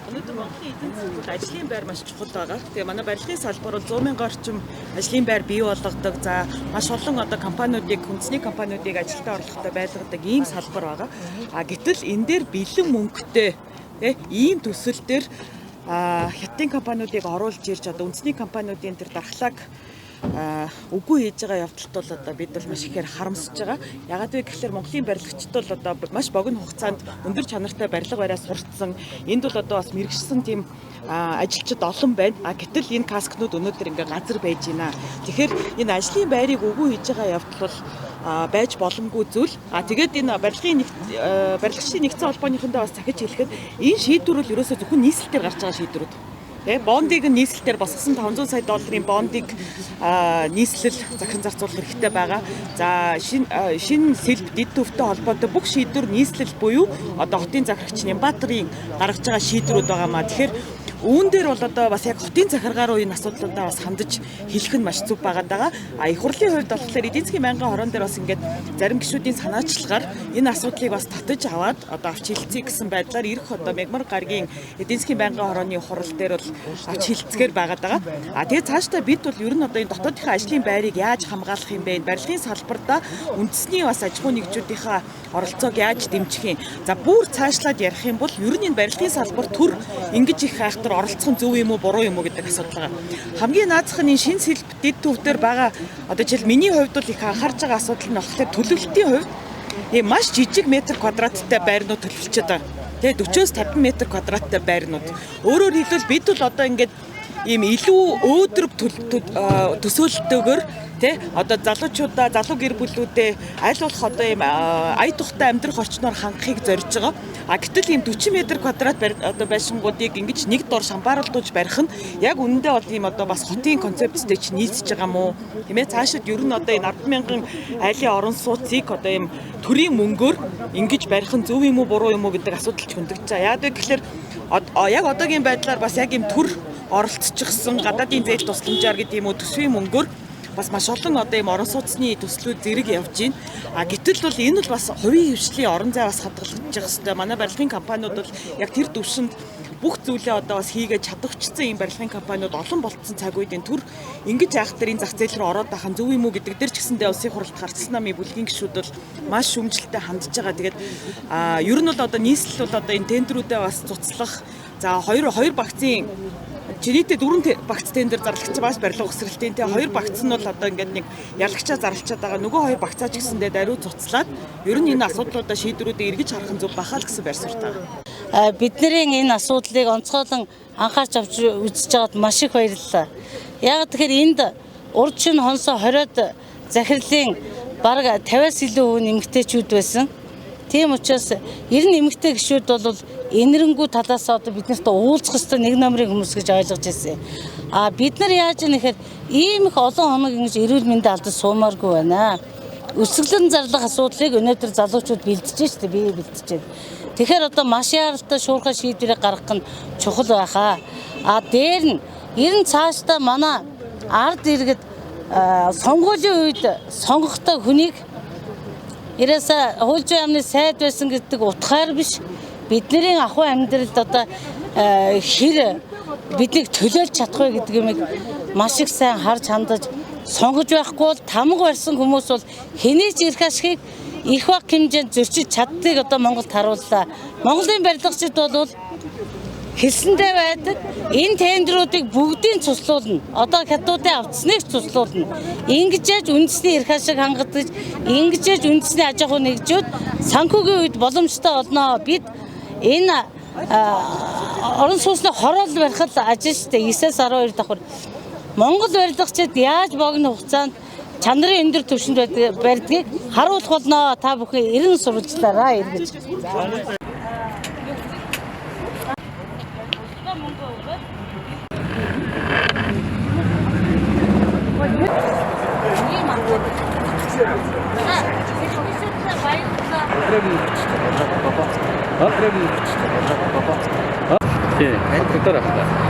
Өнөөдөр Монголын эдийн засгийн ажлын байр маш чухал байгаа. Тэгээ манай барилгын салбар бол 100 мянган орчим ажлын байр бий болгодог. За маш олон компаниудыг, хүнсний компаниудыг ажилдаа орлоготой байлгадаг ийм салбар байгаа. Гэтэл энэ дээр бэлэн мөнгөтэй ийм төсөл дээр хятадын компаниудыг оруулж ирж үндэсний компаниудын тэр дархлааг үгүй хийж байгаа явдалт бол бид бол маш ихээр харамсаж байгаа. Ягаад вэ гэхээр Монголын барилгачид бол маш богино хугацаанд өндөр чанартай барилга бариа суртсан. Энд бол бас мэрэгчсэн тийм ажилчид олон байна. Гэтэл энэ каскнууд өнөөдөр ингээ газар байж байна. Тэгэхээр энэ ажлын байрыг үгүй хийж байгаа явдал бол байж боломгүй зүйл. Тэгээд энэ барилгачдын нэгдсэн холбооныхондоо бас захиж хэлэхэд энэ шийдвэр бол ерөөсөө зөвхөн нийслэлээр гарч байгаа шийдвэрүүд. Бондыг нийслэлээр босгосон $500 сая бондыг нийслэл захин зарцуулах хэрэгтэй байгаа. За шинэ сэлб дэд төвтэй холбоотой бүх шийдвэр нийслэл буюу хотын захирагч Нямбатарын гаргаж байгаа шийдвэрүүд байгаамаа. Тэгэхээр үүн дээр бол бас яг хотын захиргаа руу энэ асуудлуудаа бас хандаж хэлэх нь маш зүг байгаа. Их хурлын хувьд болохоор эдийн засгийн байнгын хорон дээр бас ингээд зарим гишүүдийн санаачлагаар энэ асуудлыг бас татаж аваад авч хэлцээ гэсэн байдлаар ирэх Мягмар гарагийн эдийн засгийн байнгын хорооны хурал дээр бол авч хэлцгээр байгаа. Тэгээд цаашдаа бид бол ер нь энэ дотоодынхаа ажлын байрыг яаж хамгаалах юм бэ? Барилгын салбарт үндэсний бас аж ахуй нэгжүүдийнхаа оролцоог яаж дэмжих юм? За бүр цаашлаад ярих юм бол ер нь энэ барилгын салбар төр ингэж их хайхтар оролцох нь зөв юм уу буруу юм уу гэдэг асуудал байгаа. Хамгийн наазах нь энэ шинэ сэлб дэд төвдөр байгаа жишээл миний хувьд бол их анхаарч байгаа асуудал нь болохоор төлөвлөлтийн хувьд маш жижиг метр квадраттай байрнууд төлөвлөж байгаа. Тэгээ 40-50 метр квадраттай байрнууд. Өөрөөр хэлбэл бид бол ингээд ийм илүү өөдрөг төсөөлөлтөөр залуучуудаа, залуу гэр бүлүүдэд аль болох ийм ая тухтай амьдрах орчноор хангахыг зорж байгаа. Гэтэл ийм 40 м квадрат байшингуудыг ингэж нэг дор шамбаарлуулж барих нь яг үнэндээ бол ийм бас хотын концепттэй ч нийцж байгаа мó. Тийм ээ цаашид ер нь энэ 10,000 айлын орон сууцыг ийм төрийн мөнгөөр ингэж барих нь зөв юм уу буруу юм уу гэдэг асуудал хөндөгдөж байгаа. Яг тэгэхээр яг одоогийн байдлаар бас яг ийм төр оролцчихсан гадаадын зээл тусламжаар гэдэг юм уу төсвийн мөнгөөр бас маш олон ийм орон сууцны төслүүд зэрэг явж байна. Гэтэл бол энэ бол бас хувийн хвшлийн орон зай бас хадгалагдаж байгаа хэрэгтэй. Манай барилгын компаниуд бол яг тэр төвшөнд бүх зүйлээ бас хийгээд чадварчсан ийм барилгын компаниуд олон болцсон цаг үеийн төр ингэж айхтар энэ зах зээл рүү ороод байх нь зөв юм уу гэдэг дээр ч гэсэндээ улсын хуралд гарцсан намын бүлгийн гишүүд бол маш шүүмжлэлтэй хандж байгаа. Тэгээд ер нь бол нийслэл бол энэ тендерүүдээ бас цуцлах. За хоёр багцын чинийтэй 4 багц тендер зарлагдсан бас барилга өсрэлтийн 2 багц нь бол ингээд нэг ялагчаа зарлчаад байгаа. Нөгөө 2 багцаа ч гэсэндээ даруй цуцлаад ер нь энэ асуудлуудаа шийдвэрүүдээ эргэж харах нь зөв бахаа л гэсэн байр суурь таа. Бидний энэ асуудлыг онцгойлон анхаарч авч үзэж байгаад маш их баярлалаа. Яг тэгэхээр энд урд шин хонсоо 20-од захирлын бараг 50-аас илүү хүн эмэгтэйчүүд байсан. Тийм учраас 90 эмэгтэй гишүүд бол энэрэнгүү талаас биднэрт уулзах ёстой нэг номерын хүмүүс гэж ойлгож байсан. Бид нар яаж нэхэр ийм их олон хоног ингэж эрүүл мэндийн алдар суумааргүй байна. Өсгөлэн зарлах асуудлыг өнөөдөр залуучууд бэлдэж штэ бие бэлдэж байна. Тэгэхээр маш яралтай шуурхай шийдвэрийг гаргах нь чухал байхаа. Дээр нь ер нь цаашдаа манай ард иргэд сонгуулийн үед сонгохдоо хүнийг Ирээсээ хууль зүйн яамны сайд байсан гэдэг утгаар биш бидний ахуй амьдралд хэр биднийг төлөөлж чадах вэ гэдэг юмыг маш их сайн харж хандаж сонгож байхгүй бол тамга барьсан хүмүүс бол хэнийч эрх ашигыг их баг хэмжээнд зөрчиж чаддгийг Монголд харууллаа. Монголын барилгачид бол хэлсэндээ байдаг энэ тендеруудыг бүгдийг цуслуулна. Хятадуудын авцсныг цуслуулна. Ингэж үндэсний эрх ашиг хангадаг, ингэж үндэсний аж ахуй нэгжүүд санхүүгийн үед боломжтой болно. Бид энэ орон сууцны хороол барих ажилчтай 9-12 давхар Монгол барилгачид яаж богино хугацаанд чанарын өндөр түвшинд барьдгийг харуулах болно. Та бүхэн эрен сурвалжлаараа эргэж. 예, 그렇더라.